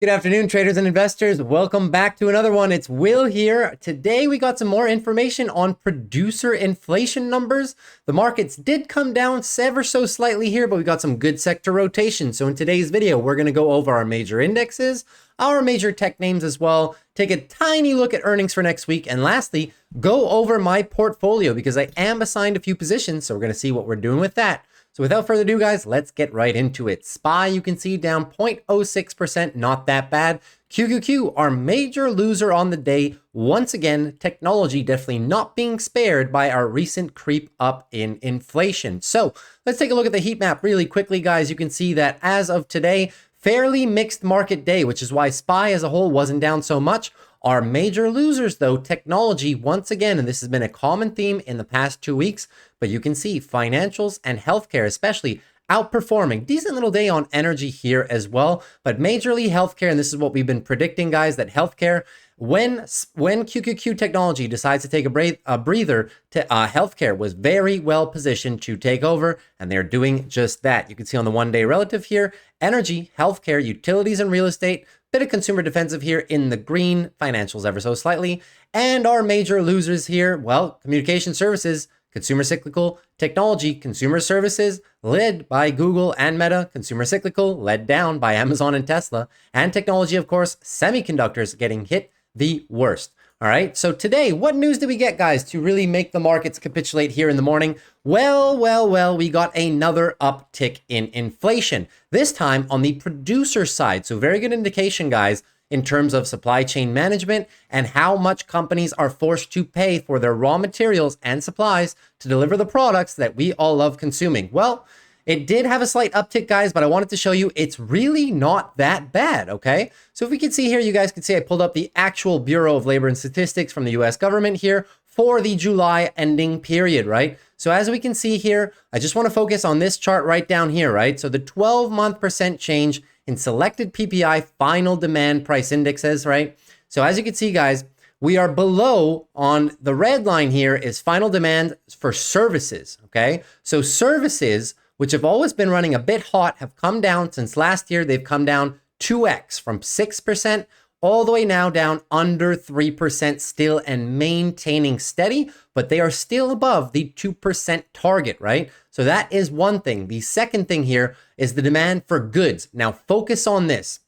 Good afternoon, traders and investors. Welcome back to another one. It's Will here. Today, we got some more information on producer inflation numbers. The markets did come down ever so slightly here, but we got some good sector rotation. So in today's video, we're going to go over our major indexes, our major tech names as well, take a tiny look at earnings for next week, and lastly, go over my portfolio because I am assigned a few positions. So we're going to see what we're doing with that. So without further ado, guys, let's get right into it. SPY, you can see down 0.06%, not that bad. QQQ, our major loser on the day. Once again, technology definitely not being spared by our recent creep up in inflation. So let's take a look at the heat map really quickly, guys. You can see that as of today, fairly mixed market day, which is why SPY as a whole wasn't down so much. Our major losers, though, technology, once again, and this has been a common theme in the past 2 weeks, but you can see financials and healthcare, especially outperforming. Decent little day on energy here as well, but majorly healthcare, and this is what we've been predicting, guys, that healthcare, when QQQ technology decides to take a breather, healthcare was very well positioned to take over, and they're doing just that. You can see on the one-day relative here, energy, healthcare, utilities, and real estate. Bit of consumer defensive here in the green, financials ever so slightly. And our major losers here, well, communication services, consumer cyclical, technology, consumer services, led by Google and Meta, consumer cyclical, led down by Amazon and Tesla, and technology, of course, semiconductors getting hit the worst. All right, so today, what news did we get, guys, to really make the markets capitulate here in the morning? Well, we got another uptick in inflation, this time on the producer side. So very good indication, guys, in terms of supply chain management and how much companies are forced to pay for their raw materials and supplies to deliver the products that we all love consuming. Well, it did have a slight uptick, guys, but I wanted to show you it's really not that bad, okay? So if we can see here, you guys can see I pulled up the actual Bureau of Labor and Statistics from the US government here for the July ending period, right? So as we can see here, I just want to focus on this chart right down here, right? So the 12-month percent change in selected PPI final demand price indexes, right? So as you can see, guys, we are below on the red line here is final demand for services, okay? So services, which have always been running a bit hot, have come down since last year. They've come down 2x from 6% all the way now down under 3% still and maintaining steady, but they are still above the 2% target, right? So that is one thing. The second thing here is the demand for goods. Now focus on this.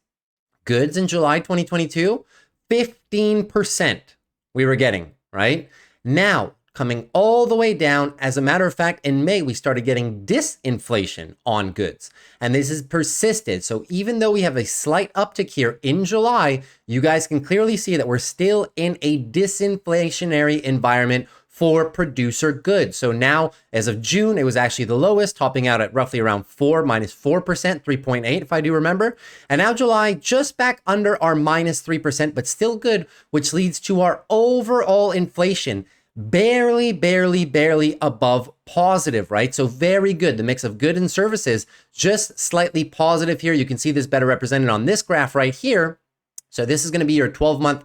Goods in July 2022, 15% we were getting, right? Now, coming all the way down. As a matter of fact, in May, we started getting disinflation on goods, and this has persisted. So even though we have a slight uptick here in July, you guys can clearly see that we're still in a disinflationary environment for producer goods. So now, as of June, it was actually the lowest, topping out at roughly around minus 4%, 3.8 if I do remember. And now July, just back under our minus 3%, but still good, which leads to our overall inflation barely above positive, right? So very good. The mix of good and services just slightly positive here. You can see this better represented on this graph right here. So this is going to be your 12-month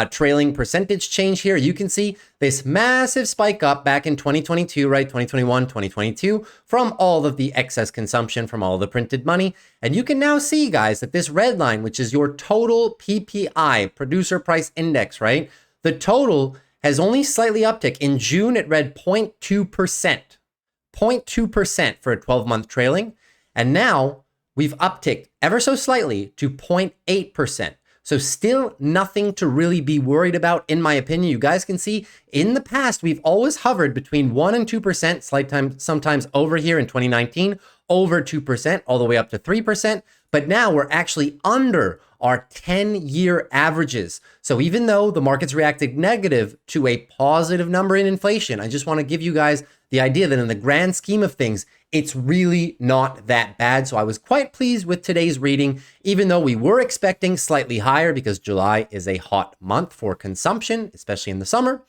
trailing percentage change here. You can see this massive spike up back in 2022, right? 2021, 2022, from all of the excess consumption, from all of the printed money. And you can now see, guys, that this red line, which is your total PPI, producer price index, right? The total has only slightly uptick. In June, it read 0.2%, 0.2% for a 12-month trailing. And now we've upticked ever so slightly to 0.8%. So still nothing to really be worried about, in my opinion. You guys can see in the past, we've always hovered between 1% and 2%, sometimes over here in 2019, over 2%, all the way up to 3%. But now we're actually under our 10-year averages. So even though the market's reacted negative to a positive number in inflation, I just want to give you guys the idea that in the grand scheme of things, it's really not that bad. So I was quite pleased with today's reading, even though we were expecting slightly higher because July is a hot month for consumption, especially in the summer.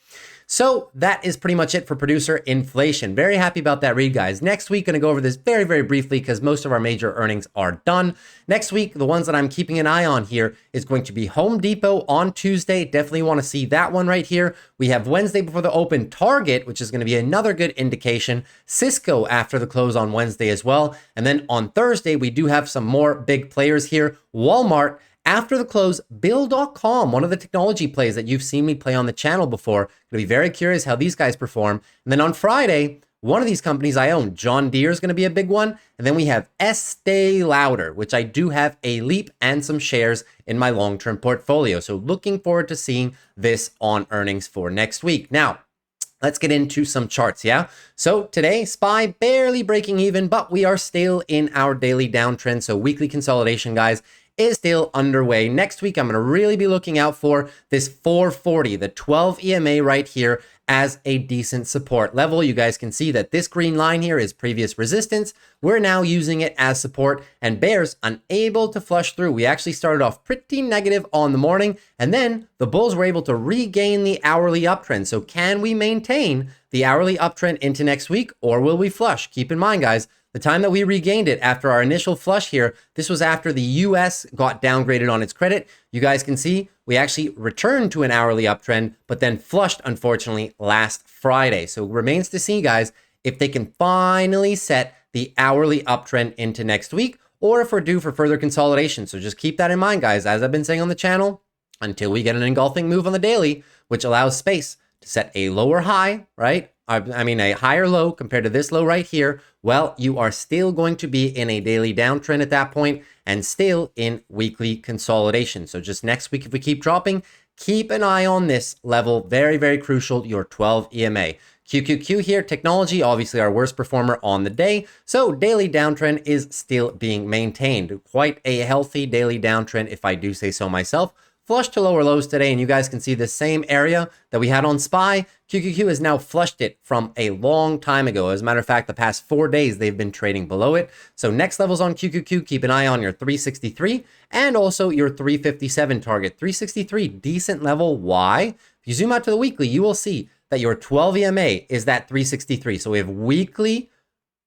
So that is pretty much it for producer inflation. Very happy about that read, guys. Next week, going to go over this very briefly because most of our major earnings are done. Next week, the ones that I'm keeping an eye on here is going to be Home Depot on Tuesday. Definitely want to see that one right here. We have Wednesday before the open Target, which is going to be another good indication. Cisco after the close on Wednesday as well. And then on Thursday, we do have some more big players here. Walmart After the close, Bill.com, one of the technology plays that you've seen me play on the channel before. Gonna be very curious how these guys perform. And then on Friday, one of these companies I own, John Deere, is going to be a big one. And then we have Estee Lauder, which I do have a leap and some shares in my long-term portfolio. So looking forward to seeing this on earnings for next week. Now, let's get into some charts, yeah? So today, SPY barely breaking even, but we are still in our daily downtrend. So weekly consolidation, guys, is still underway. Next week, I'm going to really be looking out for this 440, the 12 EMA right here, as a decent support level. You guys can see that this green line here is previous resistance. We're now using it as support, and bears unable to flush through. We actually started off pretty negative on the morning, and then the bulls were able to regain the hourly uptrend. So can we maintain the hourly uptrend into next week, or will we flush? Keep in mind, guys, the time that we regained it after our initial flush here, this was after the US got downgraded on its credit. You guys can see we actually returned to an hourly uptrend, but then flushed, unfortunately, last Friday. So it remains to see, guys, if they can finally set the hourly uptrend into next week, or if we're due for further consolidation. So just keep that in mind, guys, as I've been saying on the channel, until we get an engulfing move on the daily, which allows space to set a lower high, right? I mean, a higher low compared to this low right here. Well, you are still going to be in a daily downtrend at that point and still in weekly consolidation. So just next week, if we keep dropping, keep an eye on this level. Very, very crucial, your 12 EMA. QQQ here, technology, obviously our worst performer on the day. So daily downtrend is still being maintained. Quite a healthy daily downtrend, if I do say so myself. Flushed to lower lows today, and you guys can see the same area that we had on SPY. QQQ has now flushed it from a long time ago. As a matter of fact, the past 4 days, they've been trading below it. So next levels on QQQ, keep an eye on your 363 and also your 357 target. 363, decent level. Why? If you zoom out to the weekly, you will see that your 12 EMA is that 363. So we have weekly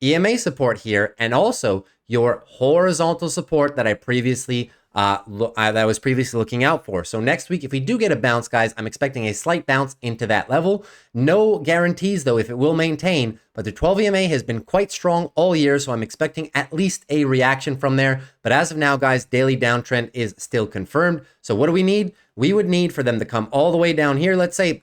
EMA support here, and also your horizontal support that I previously was previously looking out for. So next week, if we do get a bounce, guys, I'm expecting a slight bounce into that level. No guarantees, though, if it will maintain, but the 12 EMA has been quite strong all year, so I'm expecting at least a reaction from there. But as of now, guys, daily downtrend is still confirmed. So what do we need? We would need for them to come all the way down here. Let's say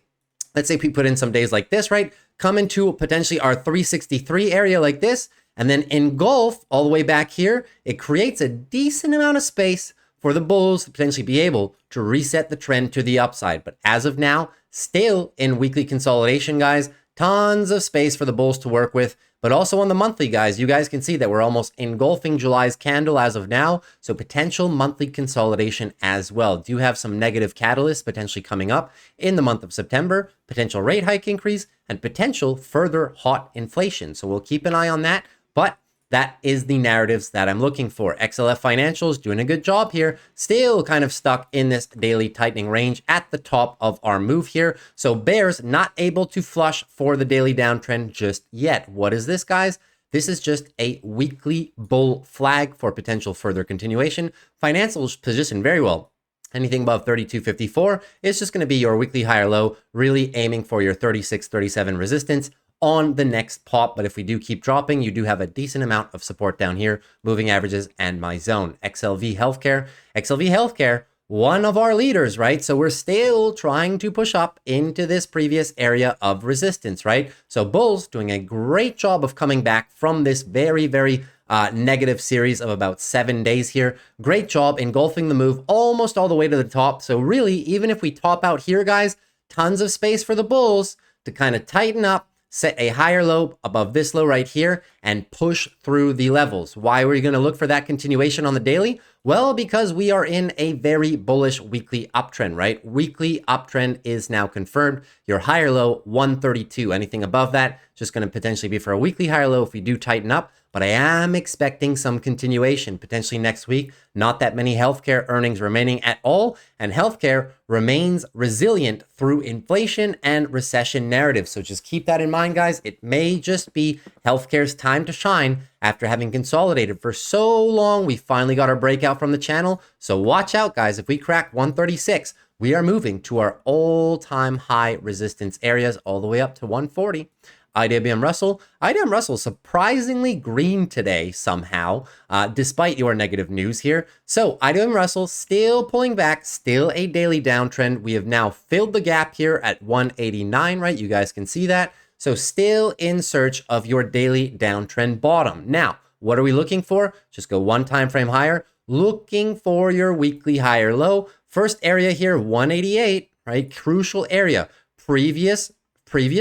we put in some days like this, right? Come into potentially our 363 area like this, and then engulf all the way back here. It creates a decent amount of space for the bulls to potentially be able to reset the trend to the upside. But as of now, still in weekly consolidation, guys. Tons of space for the bulls to work with. But also on the monthly, guys, you guys can see that we're almost engulfing July's candle as of now. So potential monthly consolidation as well. Do have some negative catalysts potentially coming up in the month of September. Potential rate hike increase and potential further hot inflation. So we'll keep an eye on that. But that is the narratives that I'm looking for. XLF Financials doing a good job here. Still kind of stuck in this daily tightening range at the top of our move here. So bears not able to flush for the daily downtrend just yet. What is this, guys? This is just a weekly bull flag for potential further continuation. Financials positioned very well. Anything above 32.54 is just going to be your weekly high or low, really aiming for your 36.37 resistance on the next pop. But if we do keep dropping, you do have a decent amount of support down here, moving averages and my zone. XLV Healthcare, one of our leaders, right? So we're still trying to push up into this previous area of resistance, right? So bulls doing a great job of coming back from this very, very negative series of about 7 days here. Great job engulfing the move almost all the way to the top. So really, even if we top out here, guys, tons of space for the bulls to kind of tighten up, set a higher low above this low right here, and push through the levels. Why were you going to look for that continuation on the daily? Well, because we are in a very bullish weekly uptrend, right? Weekly uptrend is now confirmed. Your higher low, 132. Anything above that, just going to potentially be for a weekly higher low if we do tighten up. But I am expecting some continuation potentially next week. Not that many healthcare earnings remaining at all. And healthcare remains resilient through inflation and recession narratives. So just keep that in mind, guys. It may just be healthcare's time to shine after having consolidated for so long. We finally got our breakout from the channel. So watch out, guys. If we crack 136, we are moving to our all-time high resistance areas all the way up to 140. IWM Russell. IWM Russell surprisingly green today somehow, despite your negative news here. So IWM Russell still pulling back, still a daily downtrend. We have now filled the gap here at 189, right? You guys can see that. So still in search of your daily downtrend bottom. Now, what are we looking for? Just go one time frame higher. Looking for your weekly higher low. First area here, 188, right? Crucial area. Previous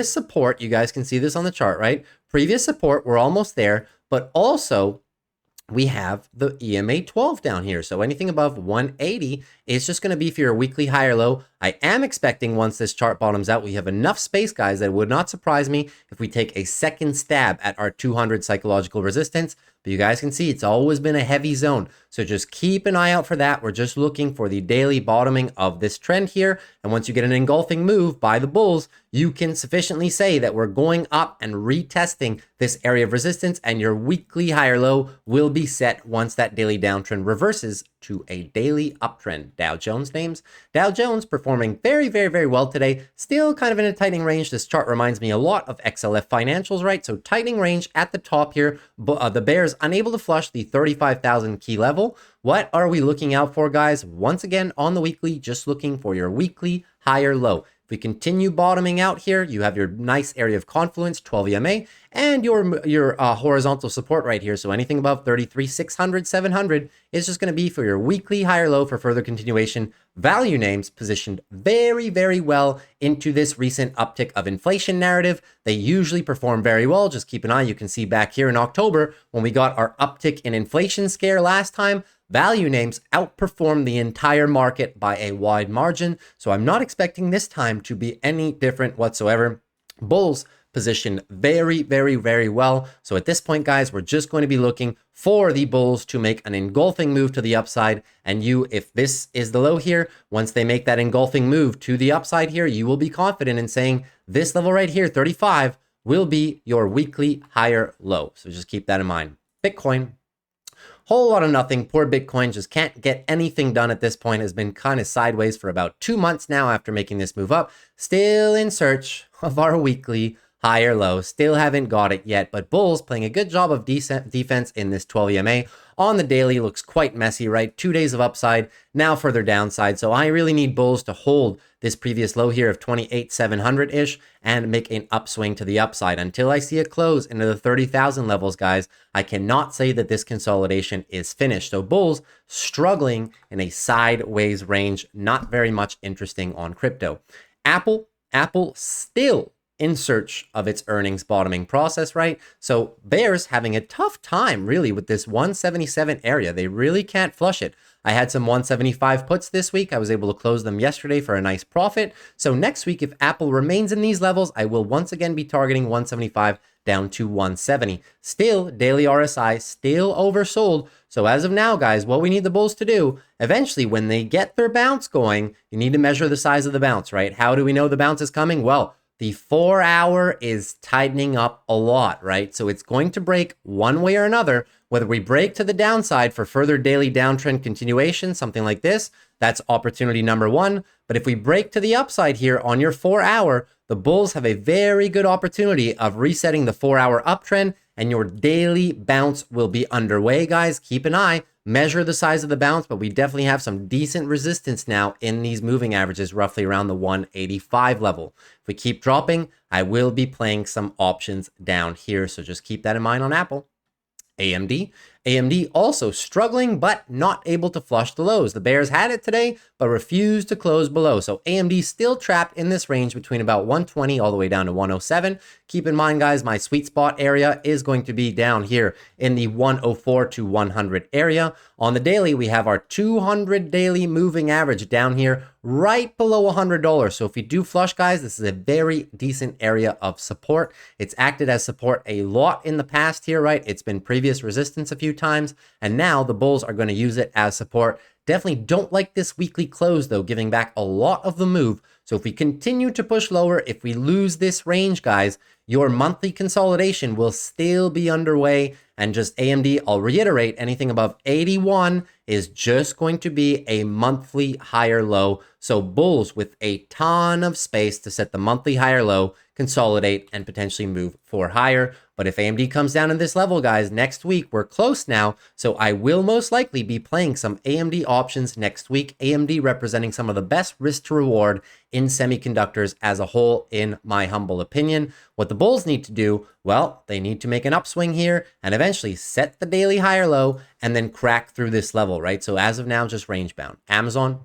support. You guys can see this on the chart, right? Previous support, we're almost there, but also we have the EMA 12 down here. So anything above 180 is just going to be for your weekly higher low. I am expecting once this chart bottoms out, we have enough space, guys, that it would not surprise me if we take a second stab at our 200 psychological resistance. But you guys can see it's always been a heavy zone. So just keep an eye out for that. We're just looking for the daily bottoming of this trend here. And once you get an engulfing move by the bulls, you can sufficiently say that we're going up and retesting this area of resistance, and your weekly higher low will be set once that daily downtrend reverses to a daily uptrend. Dow Jones names. Dow Jones performing very, very, very well today. Still kind of in a tightening range. This chart reminds me a lot of XLF financials, right? So tightening range at the top here. The bears unable to flush the 35,000 key level. What are we looking out for, guys? Once again, on the weekly, just looking for your weekly higher low. If we continue bottoming out here, you have your nice area of confluence, 12 EMA, and your horizontal support right here. So anything above 33,600, 700 is just going to be for your weekly higher low for further continuation. Value names positioned very, very well into this recent uptick of inflation narrative. They usually perform very well. Just keep an eye. You can see back here in October when we got our uptick in inflation scare last time, value names outperformed the entire market by a wide margin. So I'm not expecting this time to be any different whatsoever. Bulls positioned very, very, very well. So at this point, guys, we're just going to be looking for the bulls to make an engulfing move to the upside. And you, if this is the low here, once they make that engulfing move to the upside here, you will be confident in saying this level right here, 35, will be your weekly higher low. So just keep that in mind. Bitcoin. Whole lot of nothing. Poor Bitcoin just can't get anything done at this point. Has been kind of sideways for about 2 months now after making this move up. Still in search of our weekly higher low. Still haven't got it yet, but bulls playing a good job of decent defense in this 12 EMA. On the daily, looks quite messy, right? 2 days of upside, now further downside. So I really need bulls to hold this previous low here of 28,700-ish and make an upswing to the upside. Until I see it close into the 30,000 levels, guys, I cannot say that this consolidation is finished. So bulls struggling in a sideways range, not very much interesting on crypto. Apple still in search of its earnings bottoming process, right? So bears having a tough time really with this 177 area. They really can't flush it. I had some 175 puts this week. I was able to close them yesterday for a nice profit. So next week, if Apple remains in these levels, I will once again be targeting 175 down to 170. Still, daily RSI still oversold. So as of now, guys, what we need the bulls to do, eventually when they get their bounce going, you need to measure the size of the bounce, right? How do we know the bounce is coming? Well, the 4 hour is tightening up a lot, right? So it's going to break one way or another. Whether we break to the downside for further daily downtrend continuation, something like this, that's opportunity number one. But if we break to the upside here on your 4 hour, the bulls have a very good opportunity of resetting the 4 hour uptrend, and your daily bounce will be underway, guys. Keep an eye. Measure the size of the bounce, but we definitely have some decent resistance now in these moving averages, roughly around the 185 level. If we keep dropping, I will be playing some options down here. So just keep that in mind on Apple. AMD also struggling, but not able to flush the lows. The bears had it today, but refused to close below. So AMD still trapped in this range between about 120 all the way down to 107. Keep in mind, guys, my sweet spot area is going to be down here in the 104 to 100 area. On the daily, we have our 200 daily moving average down here right below $100. So if we do flush, guys, this is a very decent area of support. It's acted as support a lot in the past here, right? It's been previous resistance a few times, and now the bulls are going to use it as support. Definitely don't like this weekly close, though, giving back a lot of the move. So if we continue to push lower, if we lose this range, guys, your monthly consolidation will still be underway. And just AMD, I'll reiterate, anything above 81 is just going to be a monthly higher low. So bulls with a ton of space to set the monthly higher low. consolidate, and potentially move for higher. But if AMD comes down in this level, guys, next week, we're close now. So I will most likely be playing some AMD options next week. AMD representing some of the best risk to reward in semiconductors as a whole, in my humble opinion. What the bulls need to do, well, they need to make an upswing here and eventually set the daily higher low and then crack through this level, right? So as of now, just range bound. Amazon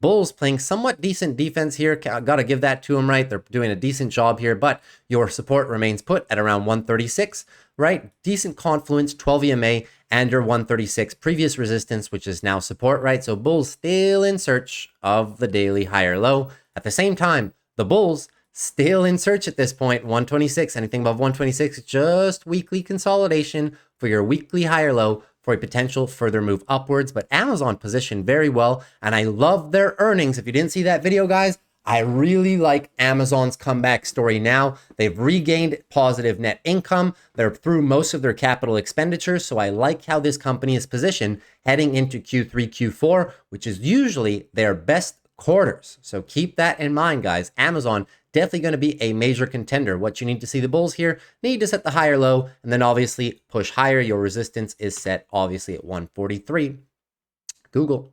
bulls playing somewhat decent defense here. Gotta give that to them, right? They're doing a decent job here, but your support remains put at around 136, right? Decent confluence, 12 EMA, and your 136 previous resistance, which is now support, right? So bulls still in search of the daily higher low. At the same time, the bulls still in search at this point, 126, anything above 126, just weekly consolidation for your weekly higher low for a potential further move upwards. But Amazon positioned very well, and I love their earnings. If you didn't see that video, guys, I really like Amazon's comeback story now. They've regained positive net income. They're through most of their capital expenditures. So I like how this company is positioned heading into Q3, Q4, which is usually their best quarters. So keep that in mind, guys. Amazon definitely going to be a major contender. What you need to see the bulls here, need to set the higher low and then obviously push higher. Your resistance is set obviously at 143. Google.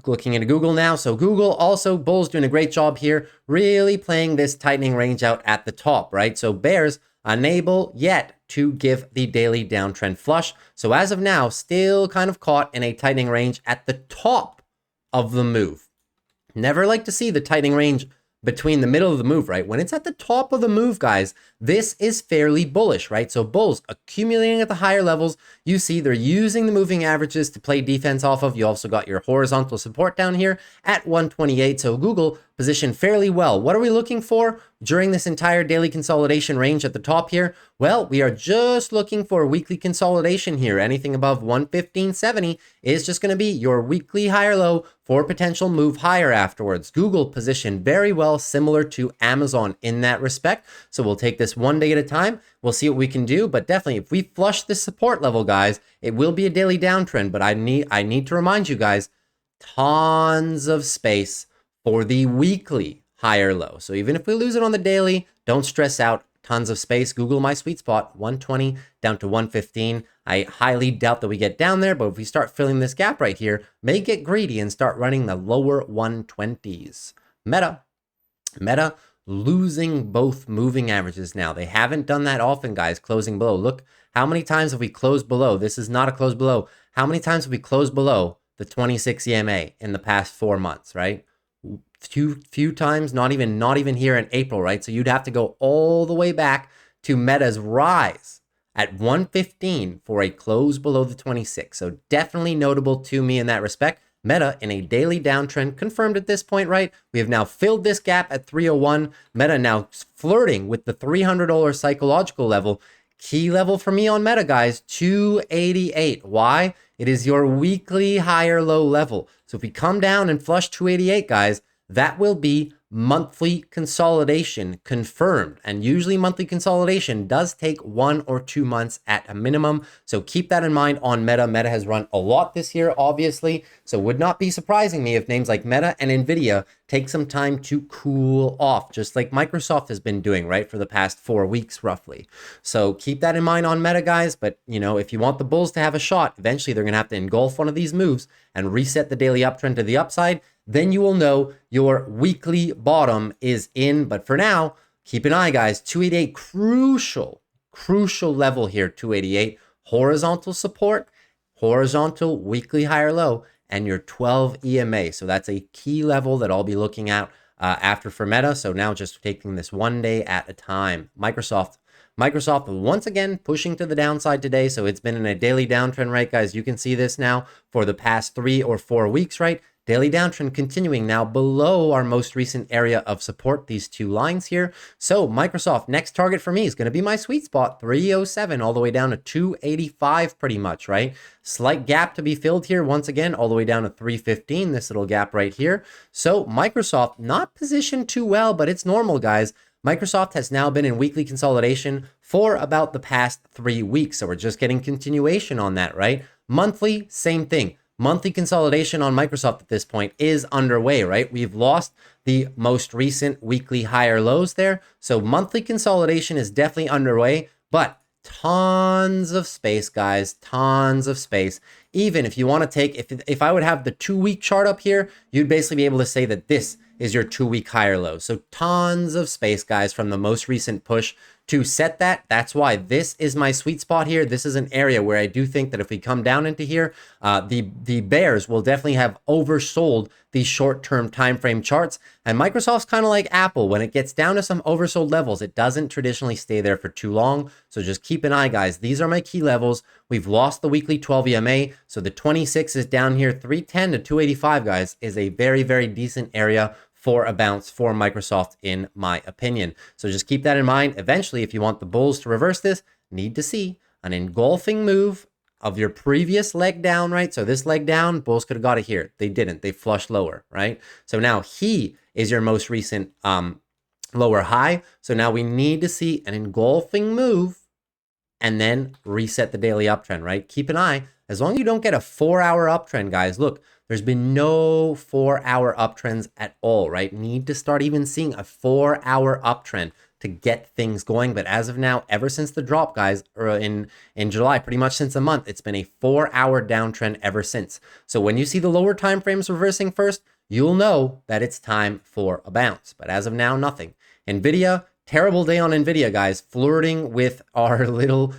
Looking into Google now. So Google also, bulls doing a great job here, really playing this tightening range out at the top, right? So bears unable yet to give the daily downtrend flush. So as of now, still kind of caught in a tightening range at the top of the move. Never like to see the tightening range between the middle of the move, right? When it's at the top of the move, guys, this is fairly bullish, right? So bulls accumulating at the higher levels. You see they're using the moving averages to play defense off of. You also got your horizontal support down here at 128. So Google positioned fairly well. What are we looking for during this entire daily consolidation range at the top here? Well, we are just looking for weekly consolidation here. Anything above 115.70 is just going to be your weekly higher low for potential move higher afterwards. Google positioned very well, similar to Amazon in that respect. So we'll take this one day at a time. We'll see what we can do, but definitely if we flush this support level, guys, it will be a daily downtrend. But I need to remind you guys, tons of space for the weekly higher low. So even if we lose it on the daily, don't stress out. Tons of space. Google my sweet spot, 120 down to 115. I highly doubt that we get down there, but if we start filling this gap right here, may get greedy and start running the lower 120s. Meta losing both moving averages now. They haven't done that often, guys, closing below. Look, how many times have we closed below? This is not a close below. How many times have we closed below the 26 EMA in the past 4 months, right? Few times, not even here in April, right? So you'd have to go all the way back to Meta's rise at 115 for a close below the 26. So definitely notable to me in that respect. Meta in a daily downtrend confirmed at this point, right? We have now filled this gap at 301. Meta now flirting with the $300 psychological level. Key level for me on Meta, guys, 288. Why? It is your weekly higher low level. So if we come down and flush 288, guys, that will be monthly consolidation confirmed. And usually monthly consolidation does take 1 or 2 months at a minimum. So keep that in mind on Meta. Meta has run a lot this year, obviously. So would not be surprising me if names like Meta and NVIDIA take some time to cool off, just like Microsoft has been doing, right, for the past 4 weeks roughly. So keep that in mind on Meta, guys. But, you know, if you want the bulls to have a shot, eventually they're going to have to engulf one of these moves and reset the daily uptrend to the upside. Then you will know your weekly bottom is in. But for now, keep an eye, guys. 288, crucial level here, 288. Horizontal support, horizontal weekly higher low, and your 12 EMA. So that's a key level that I'll be looking at after for Meta. So now just taking this one day at a time. Microsoft once again pushing to the downside today. So it's been in a daily downtrend, right, guys? You can see this now for the past 3 or 4 weeks, right? Daily downtrend continuing now below our most recent area of support, these 2 lines here. So Microsoft, next target for me is going to be my sweet spot, 307, all the way down to 285 pretty much, right? Slight gap to be filled here once again, all the way down to 315, this little gap right here. So Microsoft not positioned too well, but it's normal, guys. Microsoft has now been in weekly consolidation for about the past 3 weeks. So we're just getting continuation on that, right? Monthly, same thing. monthly consolidation on Microsoft at this point is underway, right? We've lost the most recent weekly higher lows there. So monthly consolidation is definitely underway, but tons of space, guys, tons of space. Even if you want to take, if I would have the 2-week chart up here, you'd basically be able to say that this is your 2-week higher low. So tons of space, guys, from the most recent push to set that. That's why this is my sweet spot here. This is an area where I do think that if we come down into here, the bears will definitely have oversold these short-term time frame charts. And Microsoft's kind of like Apple. When it gets down to some oversold levels, it doesn't traditionally stay there for too long. So just keep an eye, guys. These are my key levels. We've lost the weekly 12 EMA. So the 26 is down here. 310 to 285, guys, is a very, very decent area for a bounce for Microsoft, in my opinion. So just keep that in mind. Eventually, if you want the bulls to reverse this, need to see an engulfing move of your previous leg down, right? So this leg down, bulls could have got it here. They didn't. They flushed lower, right? So now he is your most recent lower high. So now we need to see an engulfing move and then reset the daily uptrend, right? Keep an eye. As long as you don't get a 4-hour uptrend, guys, look, there's been no 4-hour uptrends at all, right? Need to start even seeing a 4-hour uptrend to get things going. But as of now, ever since the drop, guys, or in July, pretty much since a month, it's been a 4-hour downtrend ever since. So when you see the lower time frames reversing first, you'll know that it's time for a bounce. But as of now, nothing. NVIDIA, terrible day on NVIDIA, guys, flirting with our little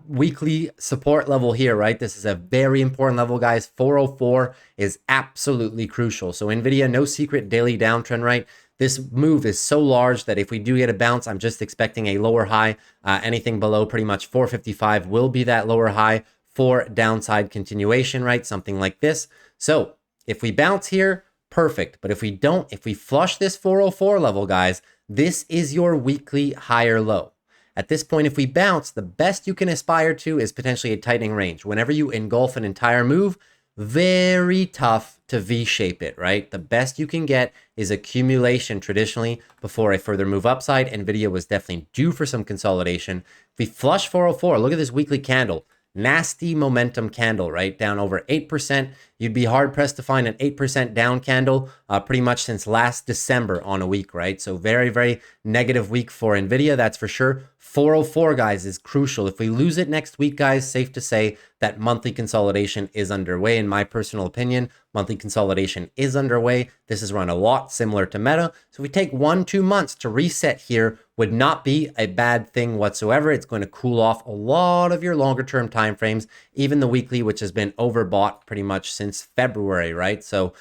weekly support level here, right? This is a very important level, guys. 404 is absolutely crucial. So NVIDIA, no secret daily downtrend, right? This move is so large that if we do get a bounce, I'm just expecting a lower high. Anything below pretty much 455 will be that lower high for downside continuation, right? Something like this. So if we bounce here, perfect. But if we don't, if we flush this 404 level, guys, this is your weekly higher low. At this point, if we bounce, the best you can aspire to is potentially a tightening range. Whenever you engulf an entire move, very tough to V-shape it, right? The best you can get is accumulation traditionally before a further move upside. NVIDIA was definitely due for some consolidation. If we flush 404, look at this weekly candle. Nasty momentum candle, right? Down over 8%. You'd be hard pressed to find an 8% down candle pretty much since last December on a week, right? So very, very negative week for NVIDIA, that's for sure. 404, guys, is crucial. If we lose it next week, guys, safe to say that monthly consolidation is underway. In my personal opinion, monthly consolidation is underway. This is run a lot similar to Meta. So if we take 1-2 months to reset here, would not be a bad thing whatsoever. It's going to cool off a lot of your longer term time frames, even the weekly, which has been overbought pretty much since February, right? So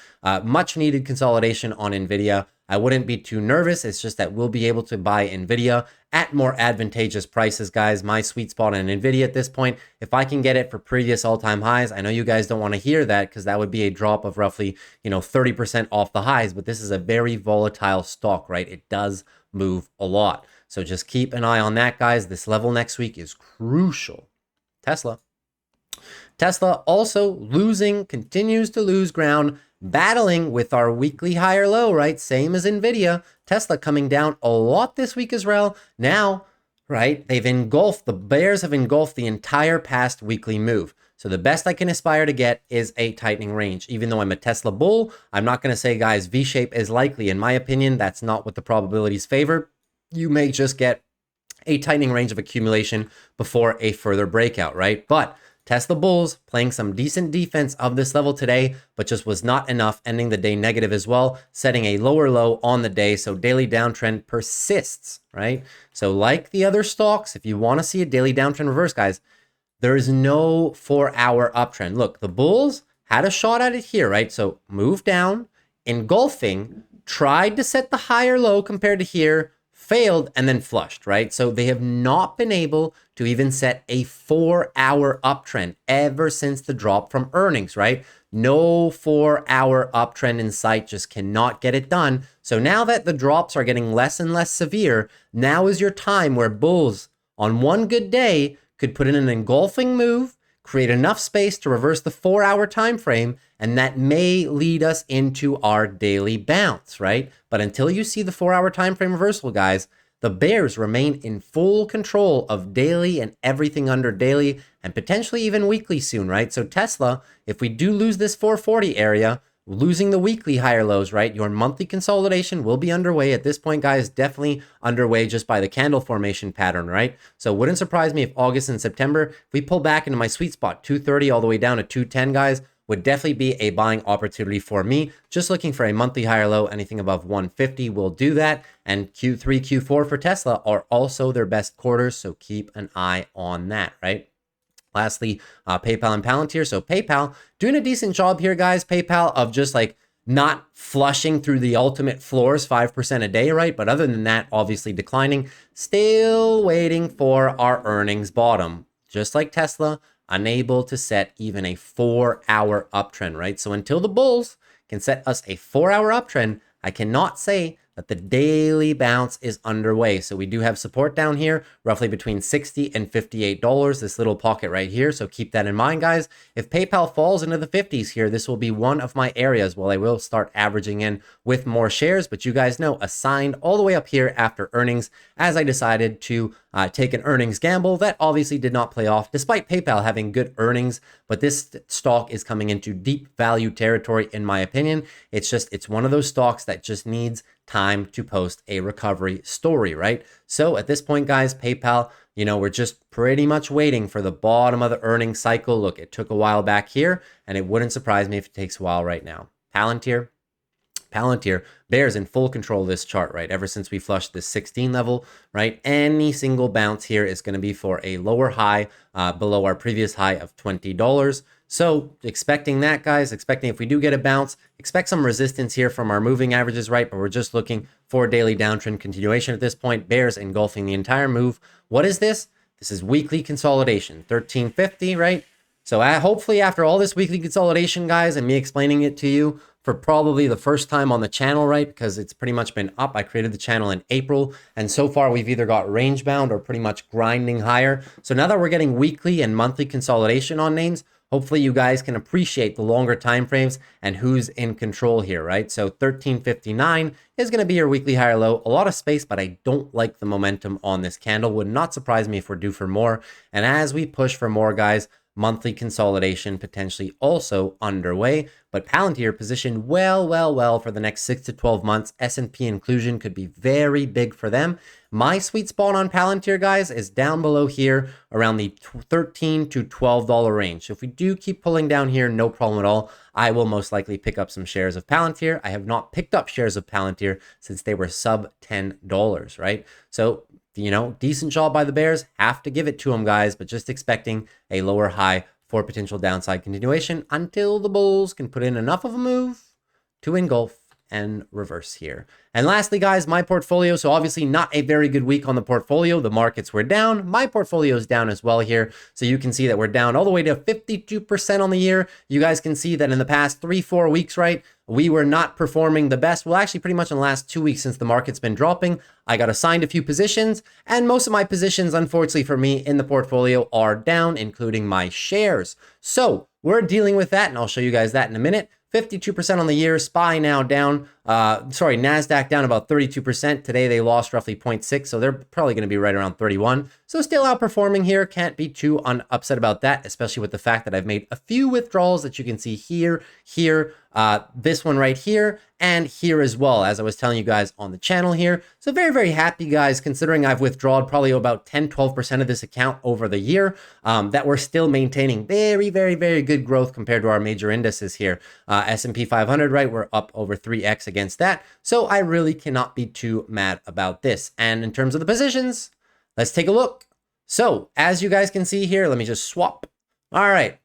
much needed consolidation on NVIDIA. I wouldn't be too nervous. It's just that we'll be able to buy NVIDIA at more advantageous prices, guys. My sweet spot on NVIDIA at this point, if I can get it for previous all-time highs, I know you guys don't want to hear that because that would be a drop of roughly, 30% off the highs, but this is a very volatile stock, right? It does move a lot. So just keep an eye on that, guys. This level next week is crucial. Tesla also continues to lose ground, battling with our weekly higher low, right? Same as NVIDIA. Tesla coming down a lot this week as well. Now, right, the bears have engulfed the entire past weekly move. So the best I can aspire to get is a tightening range. Even though I'm a Tesla bull, I'm not going to say, guys, V-shape is likely. In my opinion, that's not what the probabilities favor. You may just get a tightening range of accumulation before a further breakout, right? But Tesla bulls playing some decent defense of this level today, but just was not enough, ending the day negative as well, setting a lower low on the day. So daily downtrend persists, right? So like the other stocks, if you want to see a daily downtrend reverse, guys, there is no 4-hour uptrend. Look, the bulls had a shot at it here, right? So moved down, engulfing, tried to set the higher low compared to here, failed, and then flushed, right? So they have not been able to even set a 4-hour uptrend ever since the drop from earnings, right? No 4-hour uptrend in sight, just cannot get it done. So now that the drops are getting less and less severe, now is your time where bulls on one good day could put in an engulfing move, create enough space to reverse the 4-hour time frame, and that may lead us into our daily bounce, right? But until you see the 4-hour time frame reversal, guys, the bears remain in full control of daily and everything under daily and potentially even weekly soon, right? So Tesla, if we do lose this 440 area, losing the weekly higher lows, right? Your monthly consolidation will be underway at this point, guys. Definitely underway just by the candle formation pattern, right? So wouldn't surprise me if August and September, if we pull back into my sweet spot, 230 all the way down to 210, guys, would definitely be a buying opportunity for me. Just looking for a monthly higher low, anything above 150 will do that. And Q3, Q4 for Tesla are also their best quarters, so keep an eye on that, right? Lastly, PayPal and Palantir. So PayPal doing a decent job here, guys. PayPal of just like not flushing through the ultimate floors, 5% a day, right? But other than that, obviously declining. Still waiting for our earnings bottom. Just like Tesla, unable to set even a 4-hour uptrend, right? So until the bulls can set us a 4-hour uptrend, I cannot say that the daily bounce is underway. So we do have support down here, roughly between $60 and $58, this little pocket right here. So keep that in mind, guys. If PayPal falls into the 50s here, this will be one of my areas where I will start averaging in with more shares. But you guys know, assigned all the way up here after earnings, as I decided to take an earnings gamble that obviously did not play off, despite PayPal having good earnings. But this stock is coming into deep value territory, in my opinion. It's one of those stocks that just needs time to post a recovery story, right? So at this point, guys, PayPal, we're just pretty much waiting for the bottom of the earnings cycle. Look, it took a while back here, and it wouldn't surprise me if it takes a while right now. Palantir, bears in full control of this chart, right? Ever since we flushed this 16 level, right? Any single bounce here is going to be for a lower high below our previous high of $20. So expecting that, guys, expecting if we do get a bounce, expect some resistance here from our moving averages, right? But we're just looking for a daily downtrend continuation at this point. Bears engulfing the entire move. What is this? This is weekly consolidation, 1350, right? So hopefully after all this weekly consolidation, guys, and me explaining it to you for probably the first time on the channel, right? Because it's pretty much been up. I created the channel in April, and so far we've either got range bound or pretty much grinding higher. So now that we're getting weekly and monthly consolidation on names, hopefully you guys can appreciate the longer time frames and who's in control here, right? So 1359 is going to be your weekly higher low. A lot of space, but I don't like the momentum on this candle. Would not surprise me if we're due for more. And as we push for more, guys, monthly consolidation potentially also underway, but Palantir positioned well for the next 6 to 12 months. S&P inclusion could be very big for them. My sweet spot on Palantir, guys, is down below here around the $13 to $12 range. So if we do keep pulling down here, no problem at all. I will most likely pick up some shares of Palantir. I have not picked up shares of Palantir since they were sub $10, right? So decent job by the bears. Have to give it to them, guys, but just expecting a lower high for potential downside continuation until the bulls can put in enough of a move to engulf and reverse here. And lastly, guys, my portfolio. So obviously not a very good week on the portfolio. The markets were down. My portfolio is down as well here. So you can see that we're down all the way to 52% on the year. You guys can see that in the past 3-4 weeks, right, we were not performing the best. Well, actually pretty much in the last 2 weeks since the market's been dropping. I got assigned a few positions, and most of my positions, unfortunately for me, in the portfolio are down, including my shares. So we're dealing with that, and I'll show you guys that in a minute. 52% on the year. SPY now down. NASDAQ down about 32%. Today they lost roughly 0.6, so they're probably going to be right around 31. So still outperforming here. Can't be too upset about that, especially with the fact that I've made a few withdrawals that you can see here, this one right here, and here as well, as I was telling you guys on the channel here. So very happy, guys, considering I've withdrawn probably about 10-12% of this account over the year, that we're still maintaining very good growth compared to our major indices here. S&P 500, right, we're up over 3x against that. So I really cannot be too mad about this. And in terms of the positions, let's take a look. So as you guys can see here, let me just swap. All right.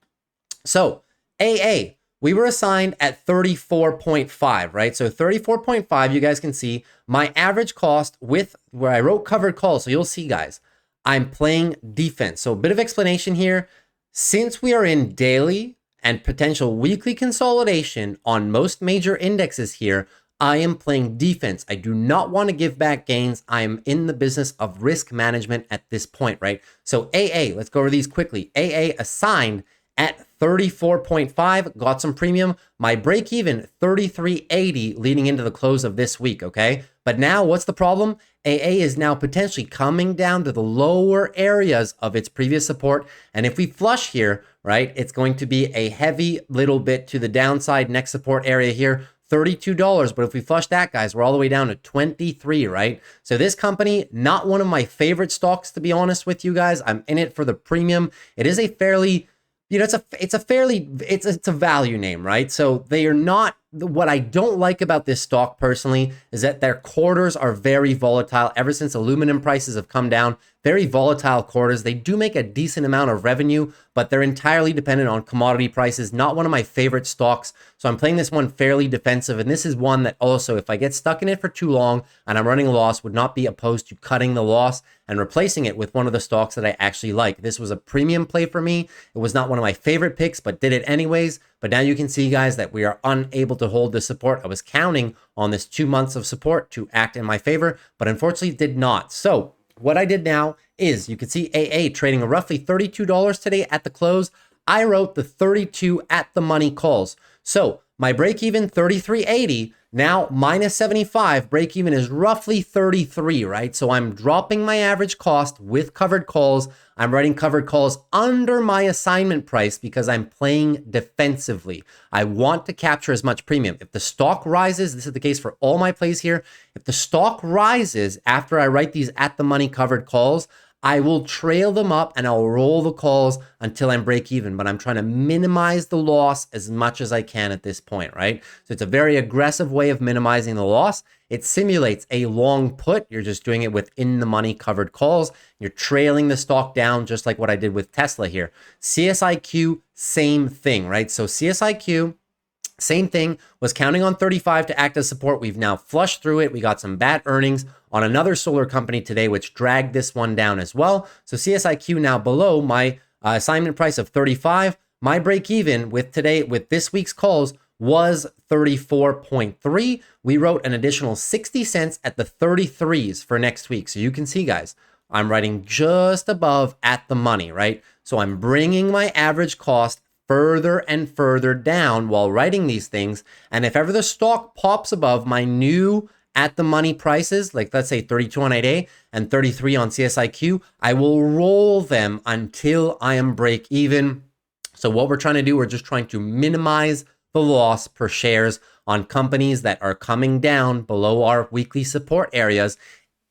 So AA, we were assigned at 34.5, right? So 34.5, you guys can see my average cost with where I wrote covered calls. So you'll see, guys, I'm playing defense. So a bit of explanation here. Since we are in daily and potential weekly consolidation on most major indexes here, I am playing defense. I do not want to give back gains. I am in the business of risk management at this point, right? So AA, let's go over these quickly. AA assigned at 34.5, got some premium. My break even 33.80 leading into the close of this week, okay? But now what's the problem? AA is now potentially coming down to the lower areas of its previous support. And if we flush here, right, it's going to be a heavy little bit to the downside. Next support area here, $32. But if we flush that, guys, we're all the way down to 23, right? So this company, not one of my favorite stocks, to be honest with you guys. I'm in it for the premium. It is a fairly, it's a value name, right? So they are not, what I don't like about this stock personally is that their quarters are very volatile. Ever since aluminum prices have come down, very volatile quarters. They do make a decent amount of revenue, but they're entirely dependent on commodity prices. Not one of my favorite stocks. So I'm playing this one fairly defensive. And this is one that also, if I get stuck in it for too long and I'm running a loss, would not be opposed to cutting the loss and replacing it with one of the stocks that I actually like. This was a premium play for me. It was not one of my favorite picks, but did it anyways. But now you can see, guys, that we are unable to hold this support. I was counting on this 2 months of support to act in my favor, but unfortunately did not. So what I did now is you can see AA trading roughly $32 today at the close. I wrote the 32 at the money calls. So my break even 33.80, now minus 75, break even is roughly 33, right? So I'm dropping my average cost with covered calls. I'm writing covered calls under my assignment price because I'm playing defensively. I want to capture as much premium. If the stock rises, this is the case for all my plays here. If the stock rises after I write these at the money covered calls, I will trail them up and I'll roll the calls until I'm break even, but I'm trying to minimize the loss as much as I can at this point, right? So it's a very aggressive way of minimizing the loss. It simulates a long put. You're just doing it within the money covered calls. You're trailing the stock down just like what I did with Tesla here. CSIQ, same thing, right? So CSIQ, same thing, was counting on 35 to act as support. We've now flushed through it. We got some bad earnings on another solar company today, which dragged this one down as well. So CSIQ now below my assignment price of 35. My break even with this week's calls was 34.3. We wrote an additional 60 cents at the 33s for next week. So you can see, guys, I'm writing just above at the money, right? So I'm bringing my average cost further and further down while writing these things. And if ever the stock pops above my new at the money prices, like let's say 32 on AA and 33 on CSIQ, I will roll them until I am break even. So what we're trying to do, we're just trying to minimize the loss per shares on companies that are coming down below our weekly support areas,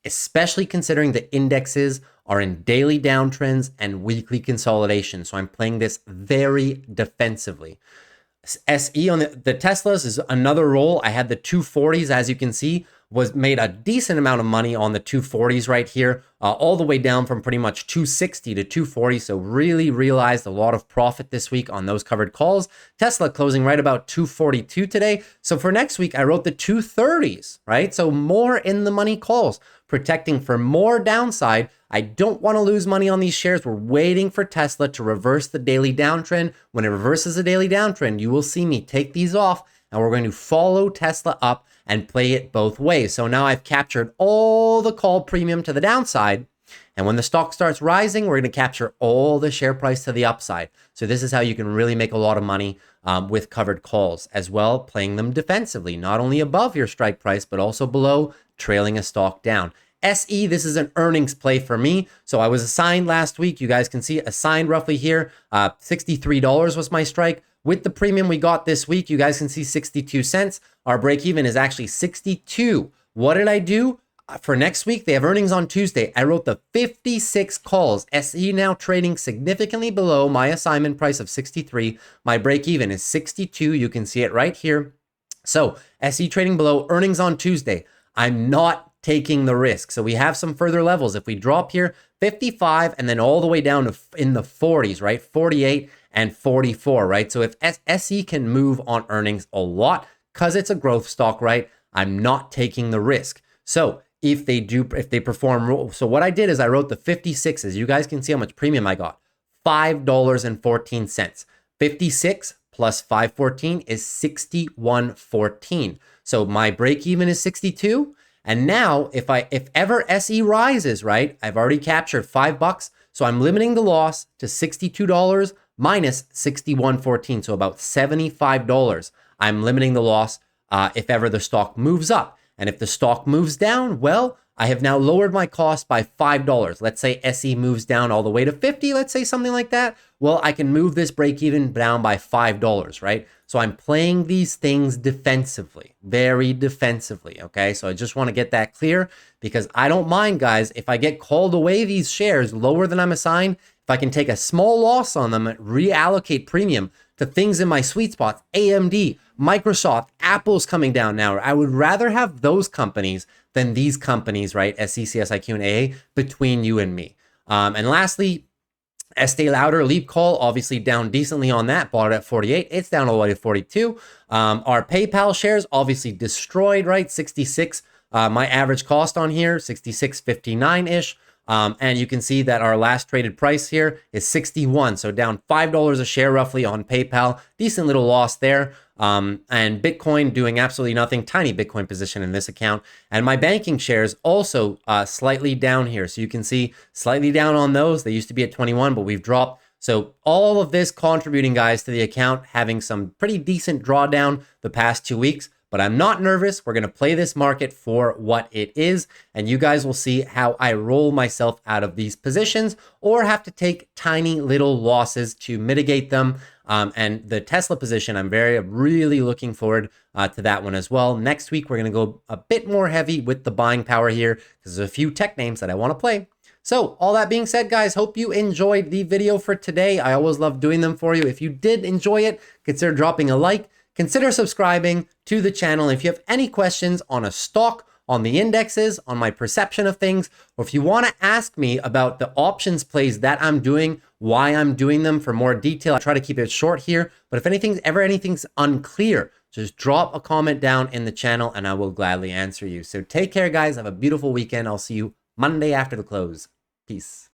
especially considering the indexes are in daily downtrends and weekly consolidation. So I'm playing this very defensively. SE on the Teslas is another roll. I had the 240s, as you can see, was made a decent amount of money on the 240s right here, all the way down from pretty much 260 to 240. So really realized a lot of profit this week on those covered calls. Tesla closing right about 242 today. So for next week, I wrote the 230s, right? So more in the money calls, protecting for more downside. I don't want to lose money on these shares. We're waiting for Tesla to reverse the daily downtrend. When it reverses the daily downtrend, you will see me take these off and we're going to follow Tesla up and play it both ways. So now I've captured all the call premium to the downside. And when the stock starts rising, we're going to capture all the share price to the upside. So this is how you can really make a lot of money with covered calls as well, playing them defensively, not only above your strike price, but also below, trailing a stock down. SE, this is an earnings play for me. So I was assigned last week. You guys can see assigned roughly here. $63 was my strike. With the premium we got this week, you guys can see 62 cents. Our break even is actually 62. What did I do? For next week, they have earnings on Tuesday. I wrote the 56 calls. SE now trading significantly below my assignment price of 63. My break even is 62. You can see it right here. So SE trading below, earnings on Tuesday. I'm not taking the risk. So we have some further levels. If we drop here, 55 and then all the way down to in the 40s, right? 48 and 44, right? So if SE can move on earnings a lot because it's a growth stock, right? I'm not taking the risk. So if they perform, so what I did is I wrote the 56s. You guys can see how much premium I got. $5.14. 56 plus 514 is 61.14. So my break even is 62. And now if ever SE rises, right, I've already captured $5. So I'm limiting the loss to $62. minus 61.14, so about $75. I'm limiting the loss if ever the stock moves up. And if the stock moves down, well, I have now lowered my cost by $5. Let's say SE moves down all the way to 50, let's say something like that. Well, I can move this break even down by $5, right? So I'm playing these things defensively, very defensively, okay? So I just want to get that clear because I don't mind, guys, if I get called away these shares lower than I'm assigned, if I can take a small loss on them and reallocate premium to things in my sweet spots, AMD, Microsoft, Apple's coming down now. I would rather have those companies than these companies, right? SE, CSIQ, and AA between you and me. And lastly, Estee Lauder, Leap Call, obviously down decently on that. Bought it at 48. It's down all the way to 42. Our PayPal shares obviously destroyed, right? 66. My average cost on here, 66.59-ish. And you can see that our last traded price here is 61. So down $5 a share roughly on PayPal. Decent little loss there. And Bitcoin doing absolutely nothing. Tiny Bitcoin position in this account. And my banking shares also slightly down here. So you can see slightly down on those. They used to be at 21, but we've dropped. So all of this contributing, guys, to the account having some pretty decent drawdown the past 2 weeks. But I'm not nervous. We're going to play this market for what it is. And you guys will see how I roll myself out of these positions or have to take tiny little losses to mitigate them. And the Tesla position, I'm really looking forward to that one as well. Next week, we're going to go a bit more heavy with the buying power here because there's a few tech names that I want to play. So all that being said, guys, hope you enjoyed the video for today. I always love doing them for you. If you did enjoy it, consider dropping a like. Consider subscribing to the channel. If you have any questions on a stock, on the indexes, on my perception of things, or if you want to ask me about the options plays that I'm doing, why I'm doing them for more detail, I try to keep it short here. But if anything's unclear, just drop a comment down in the channel and I will gladly answer you. So take care, guys. Have a beautiful weekend. I'll see you Monday after the close. Peace.